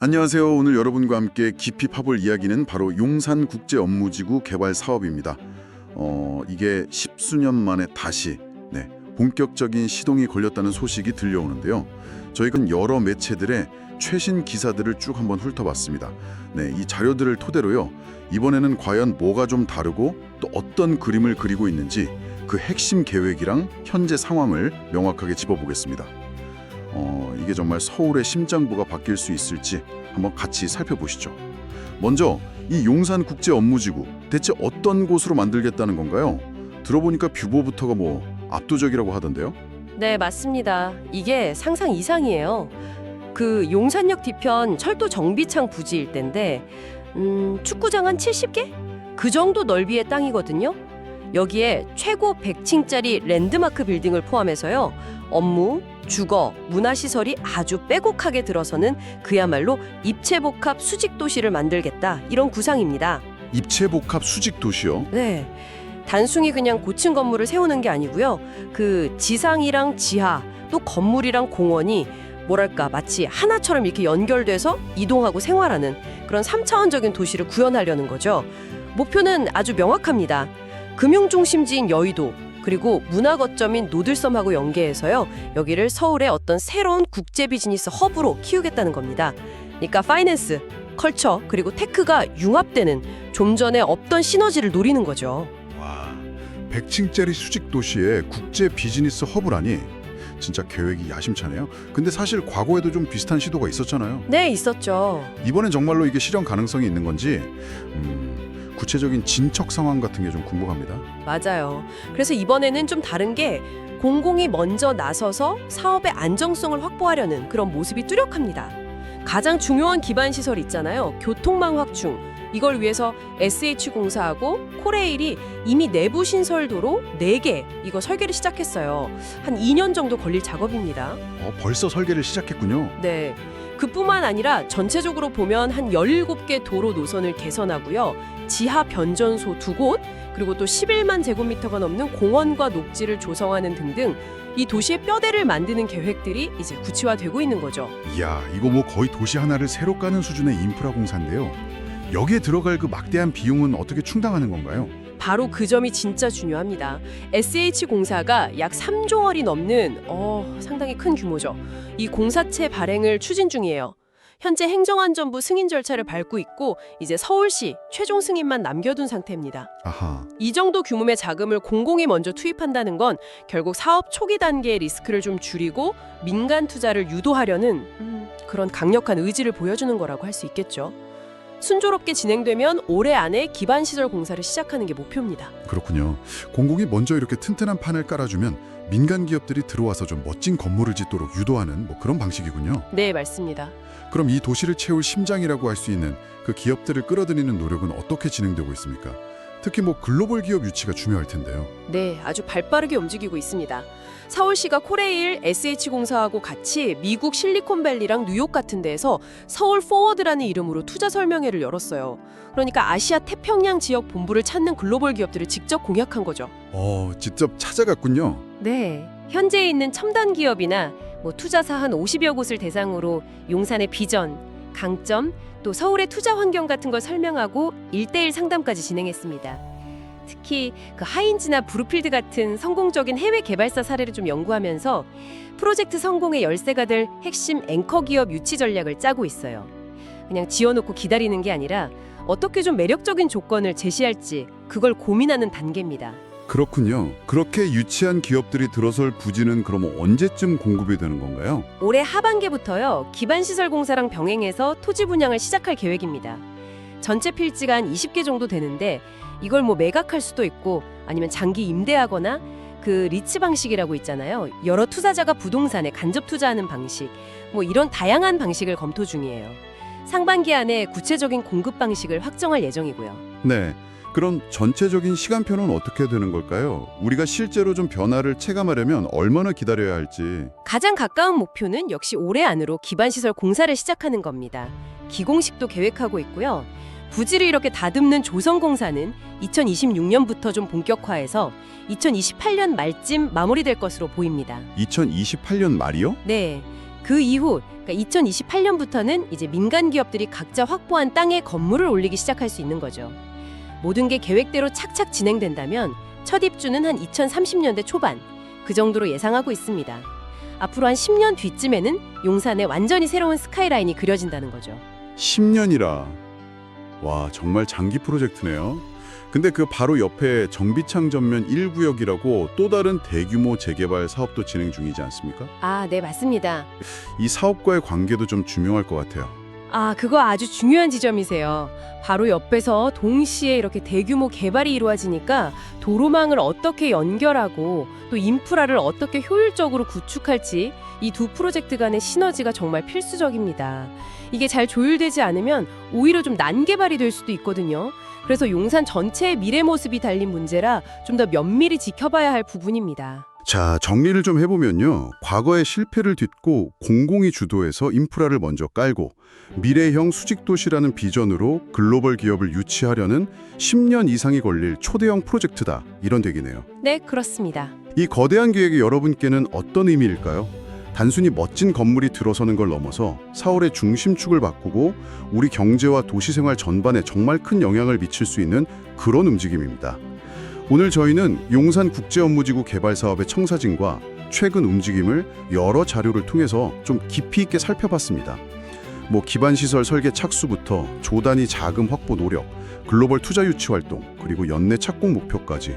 안녕하세요. 오늘 여러분과 함께 깊이 파볼 이야기는 바로 용산국제업무지구 개발 사업입니다. 이게 십수년 만에 다시 본격적인 시동이 걸렸다는 소식이 들려오는데요. 저희가 여러 매체들의 최신 기사들을 쭉 한번 훑어봤습니다. 이 자료들을 토대로요. 이번에는 과연 뭐가 좀 다르고 또 어떤 그림을 그리고 있는지 그 핵심 계획이랑 현재 상황을 명확하게 짚어보겠습니다. 이게 정말 서울의 심장부가 바뀔 수 있을지 한번 같이 살펴보시죠. 먼저 이 용산국제업무지구 대체 어떤 곳으로 만들겠다는 건가요? 들어보니까 뷰보부터가 압도적이라고 하던데요. 네, 맞습니다. 이게 상상 이상이에요. 그 용산역 뒤편 철도 정비창 부지 일대인데 축구장 한 70개? 그 정도 넓이의 땅이거든요. 여기에 최고 100층짜리 랜드마크 빌딩을 포함해서요. 업무, 주거, 문화시설이 아주 빼곡하게 들어서는 그야말로 입체복합 수직도시를 만들겠다. 이런 구상입니다. 입체복합 수직도시요? 네. 단순히 그냥 고층 건물을 세우는 게 아니고요. 그 지상이랑 지하, 또 건물이랑 공원이 뭐랄까 마치 하나처럼 이렇게 연결돼서 이동하고 생활하는 그런 3차원적인 도시를 구현하려는 거죠. 목표는 아주 명확합니다. 금융중심지인 여의도, 그리고 문화 거점인 노들섬하고 연계해서요. 여기를 서울의 어떤 새로운 국제 비즈니스 허브로 키우겠다는 겁니다. 그러니까 파이낸스, 컬처, 그리고 테크가 융합되는 좀 전에 없던 시너지를 노리는 거죠. 와, 100층짜리 수직도시에 국제 비즈니스 허브라니 진짜 계획이 야심차네요. 근데 사실 과거에도 좀 비슷한 시도가 있었잖아요. 네, 있었죠. 이번엔 정말로 이게 실현 가능성이 있는 건지 구체적인 진척 상황 같은 게 좀 궁금합니다. 맞아요. 그래서 이번에는 좀 다른 게 공공이 먼저 나서서 사업의 안정성을 확보하려는 그런 모습이 뚜렷합니다. 가장 중요한 기반 시설 있잖아요. 교통망 확충. 이걸 위해서 SH공사하고 코레일이 이미 내부 신설도로 4개 이거 설계를 시작했어요. 한 2년 정도 걸릴 작업입니다. 벌써 설계를 시작했군요. 네. 그뿐만 아니라 전체적으로 보면 한 17개 도로 노선을 개선하고요. 지하 변전소 2곳, 그리고 또 11만 제곱미터가 넘는 공원과 녹지를 조성하는 등등 이 도시의 뼈대를 만드는 계획들이 이제 구체화되고 있는 거죠. 이야, 이거 거의 도시 하나를 새로 까는 수준의 인프라 공사인데요. 여기에 들어갈 그 막대한 비용은 어떻게 충당하는 건가요? 바로 그 점이 진짜 중요합니다. SH공사가 약 3조 원이 넘는 상당히 큰 규모죠. 이 공사체 발행을 추진 중이에요. 현재 행정안전부 승인 절차를 밟고 있고 이제 서울시 최종 승인만 남겨둔 상태입니다. 아하. 이 정도 규모의 자금을 공공이 먼저 투입한다는 건 결국 사업 초기 단계의 리스크를 좀 줄이고 민간 투자를 유도하려는 그런 강력한 의지를 보여주는 거라고 할 수 있겠죠. 순조롭게 진행되면 올해 안에 기반시설 공사를 시작하는 게 목표입니다. 그렇군요. 공공이 먼저 이렇게 튼튼한 판을 깔아주면 민간 기업들이 들어와서 좀 멋진 건물을 짓도록 유도하는 그런 방식이군요. 네, 맞습니다. 그럼 이 도시를 채울 심장이라고 할 수 있는 그 기업들을 끌어들이는 노력은 어떻게 진행되고 있습니까? 특히 글로벌 기업 유치가 중요할 텐데요. 네, 아주 발빠르게 움직이고 있습니다. 서울시가 코레일, SH공사하고 같이 미국 실리콘밸리랑 뉴욕 같은 데에서 서울 포워드라는 이름으로 투자 설명회를 열었어요. 그러니까 아시아 태평양 지역 본부를 찾는 글로벌 기업들을 직접 공약한 거죠. 직접 찾아갔군요. 네, 현재 있는 첨단 기업이나 투자사 한 50여 곳을 대상으로 용산의 비전, 강점, 또 서울의 투자 환경 같은 걸 설명하고 1:1 상담까지 진행했습니다. 특히 그 하인즈나 브루필드 같은 성공적인 해외 개발사 사례를 좀 연구하면서 프로젝트 성공의 열쇠가 될 핵심 앵커 기업 유치 전략을 짜고 있어요. 그냥 지어놓고 기다리는 게 아니라 어떻게 좀 매력적인 조건을 제시할지 그걸 고민하는 단계입니다. 그렇군요. 그렇게 유치한 기업들이 들어설 부지는 그럼 언제쯤 공급이 되는 건가요? 올해 하반기부터요. 기반시설 공사랑 병행해서 토지 분양을 시작할 계획입니다. 전체 필지가 한 20개 정도 되는데 이걸 매각할 수도 있고 아니면 장기 임대하거나 그 리츠 방식이라고 있잖아요. 여러 투자자가 부동산에 간접 투자하는 방식. 이런 다양한 방식을 검토 중이에요. 상반기 안에 구체적인 공급 방식을 확정할 예정이고요. 네. 그럼 전체적인 시간표는 어떻게 되는 걸까요? 우리가 실제로 좀 변화를 체감하려면 얼마나 기다려야 할지. 가장 가까운 목표는 역시 올해 안으로 기반시설 공사를 시작하는 겁니다. 기공식도 계획하고 있고요. 부지를 이렇게 다듬는 조성공사는 2026년부터 좀 본격화해서 2028년 말쯤 마무리될 것으로 보입니다. 2028년 말이요? 네, 그 이후 그러니까 2028년부터는 이제 민간 기업들이 각자 확보한 땅에 건물을 올리기 시작할 수 있는 거죠. 모든 게 계획대로 착착 진행된다면 첫 입주는 한 2030년대 초반 그 정도로 예상하고 있습니다. 앞으로 한 10년 뒤쯤에는 용산에 완전히 새로운 스카이라인이 그려진다는 거죠. 10년이라. 와, 정말 장기 프로젝트네요. 근데 그 바로 옆에 정비창 전면 1구역이라고 또 다른 대규모 재개발 사업도 진행 중이지 않습니까? 아, 네, 맞습니다. 이 사업과의 관계도 좀 중요할 것 같아요. 아, 그거 아주 중요한 지점이세요. 바로 옆에서 동시에 이렇게 대규모 개발이 이루어지니까 도로망을 어떻게 연결하고 또 인프라를 어떻게 효율적으로 구축할지 이 두 프로젝트 간의 시너지가 정말 필수적입니다. 이게 잘 조율되지 않으면 오히려 좀 난개발이 될 수도 있거든요. 그래서 용산 전체의 미래 모습이 달린 문제라 좀 더 면밀히 지켜봐야 할 부분입니다. 자, 정리를 좀 해보면요. 과거의 실패를 딛고 공공이 주도해서 인프라를 먼저 깔고 미래형 수직도시라는 비전으로 글로벌 기업을 유치하려는 10년 이상이 걸릴 초대형 프로젝트다. 이런 얘기네요. 네, 그렇습니다. 이 거대한 계획이 여러분께는 어떤 의미일까요? 단순히 멋진 건물이 들어서는 걸 넘어서 사월의 중심축을 바꾸고 우리 경제와 도시생활 전반에 정말 큰 영향을 미칠 수 있는 그런 움직임입니다. 오늘 저희는 용산국제업무지구 개발 사업의 청사진과 최근 움직임을 여러 자료를 통해서 좀 깊이 있게 살펴봤습니다. 기반시설 설계 착수부터 조단위 자금 확보 노력, 글로벌 투자 유치 활동, 그리고 연내 착공 목표까지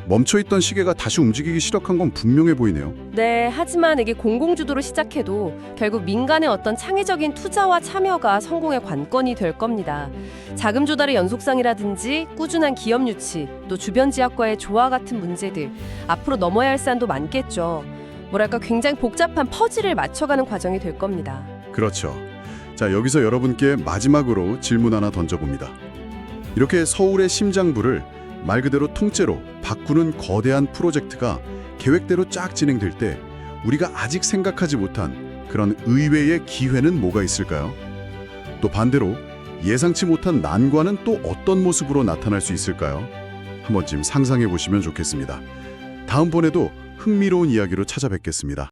멈춰있던 시계가 다시 움직이기 시작한 건 분명해 보이네요. 네, 하지만 이게 공공주도로 시작해도 결국 민간의 어떤 창의적인 투자와 참여가 성공의 관건이 될 겁니다. 자금 조달의 연속성이라든지 꾸준한 기업 유치, 또 주변 지역과의 조화 같은 문제들, 앞으로 넘어야 할 산도 많겠죠. 뭐랄까 굉장히 복잡한 퍼즐을 맞춰가는 과정이 될 겁니다. 그렇죠. 자, 여기서 여러분께 마지막으로 질문 하나 던져봅니다. 이렇게 서울의 심장부를 말 그대로 통째로 바꾸는 거대한 프로젝트가 계획대로 쫙 진행될 때 우리가 아직 생각하지 못한 그런 의외의 기회는 뭐가 있을까요? 또 반대로 예상치 못한 난관은 또 어떤 모습으로 나타날 수 있을까요? 한 번쯤 상상해 보시면 좋겠습니다. 다음번에도 흥미로운 이야기로 찾아뵙겠습니다.